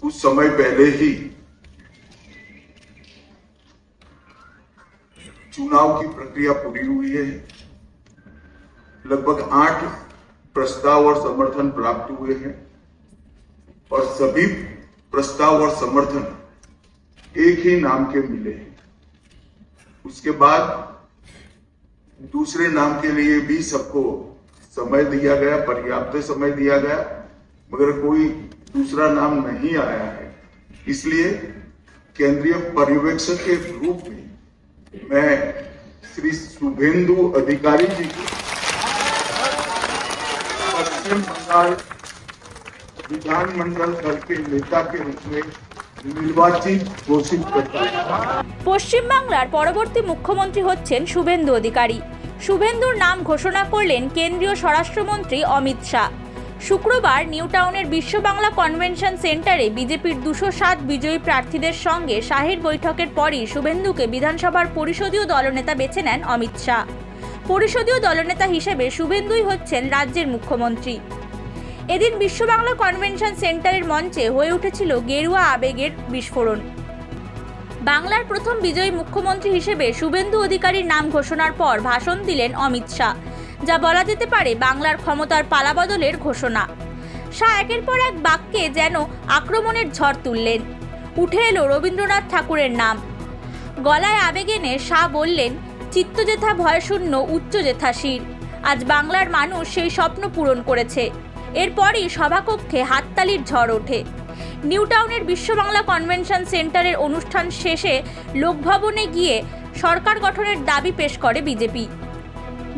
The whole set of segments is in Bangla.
कुछ समय पहले ही चुनाव की प्रक्रिया पूरी हुई है। लगभग 8 प्रस्ताव और समर्थन प्राप्त हुए हैं और सभी प्रस्ताव और समर्थन एक ही नाम के मिले हैं। उसके बाद दूसरे नाम के लिए भी सबको समय दिया गया, पर्याप्त समय दिया गया, मगर कोई दूसरा नाम नहीं आया है। इसलिए केंद्रीय पर्यवेक्षक के रूप में मैं श्री शुभेंदु अधिकारी जी को पश्चिम बंगाल विधानमंडल दल के नेता के रूप में निर्वाचित घोषित करता है। পশ্চিম বাংলার পরবর্তী মুখ্যমন্ত্রী হচ্ছেন শুভেন্দু অধিকারী। শুভেন্দুর নাম ঘোষণা করলেন কেন্দ্রীয় স্বরাষ্ট্রমন্ত্রী অমিত শাহ। শুক্রবার নিউ টাউনের বিশ্ব বাংলা কনভেনশন সেন্টারে বিজেপির 207 বিজয়ী প্রার্থীদের সঙ্গে শাহের বৈঠকের পরই শুভেন্দুকে বিধানসভার পরিষদীয় দলনেতা বেছে নেন অমিত শাহ। পরিষদীয় দলনেতা হিসেবে শুভেন্দুই হচ্ছেন রাজ্যের মুখ্যমন্ত্রী। এদিন বিশ্ব বাংলা কনভেনশন সেন্টারের মঞ্চে হয়ে উঠেছিল গেরুয়া আবেগের বিস্ফোরণ। বাংলার প্রথম বিজয়ী মুখ্যমন্ত্রী হিসেবে শুভেন্দু অধিকারীর নাম ঘোষণার পর ভাষণ দিলেন অমিত শাহ, যা বলা যেতে পারে বাংলার ক্ষমতার পালাবদলের ঘোষণা। শাহ একের পর এক বাক্যে যেন আক্রমণের ঝড় তুললেন। উঠে এলো রবীন্দ্রনাথ ঠাকুরের নাম। গলায় আবেগ এনে শাহ বললেন, চিত্ত যেথা ভয়শূন্য উচ্চ যেথা শির। আজ বাংলার মানুষ সেই স্বপ্ন পূরণ করেছে। এরপরই সভাকক্ষে হাততালির ঝড় ওঠে। নিউ টাউনের বিশ্ব বাংলা কনভেনশন সেন্টারের অনুষ্ঠান শেষে লোকভবনে গিয়ে সরকার গঠনের দাবি পেশ করে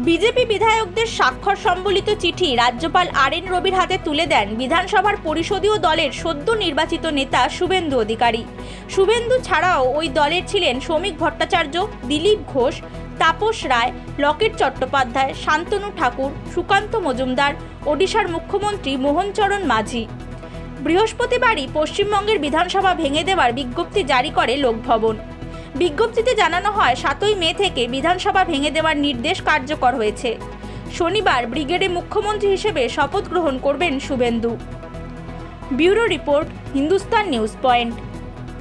বিজেপি বিধায়কদের স্বাক্ষর সম্বলিত চিঠি রাজ্যপাল আর.এন. রবির হাতে তুলে দেন বিধানসভার পরিষদীয় দলের সদ্য নির্বাচিত নেতা শুভেন্দু অধিকারী। শুভেন্দু ছাড়াও ওই দলের ছিলেন শ্রমিক ভট্টাচার্য, দিলীপ ঘোষ, তাপস রায়, লকেট চট্টোপাধ্যায়, শান্তনু ঠাকুর, সুকান্ত মজুমদার, ওড়িশার মুখ্যমন্ত্রী মোহনচরণ মাঝি। বৃহস্পতিবারই পশ্চিমবঙ্গের বিধানসভা ভেঙে দেওয়ার বিজ্ঞপ্তি জারি করে লোকভবন। বিজ্ঞপ্তিতে জানানো হয় 7ই মে থেকে বিধানসভা ভেঙে দেওয়ার নির্দেশ কার্যকর হয়েছে। শনিবার ব্রিগেডে মুখ্যমন্ত্রী হিসেবে শপথ গ্রহণ করবেন Suvendu. Bureau report, Hindustan news point.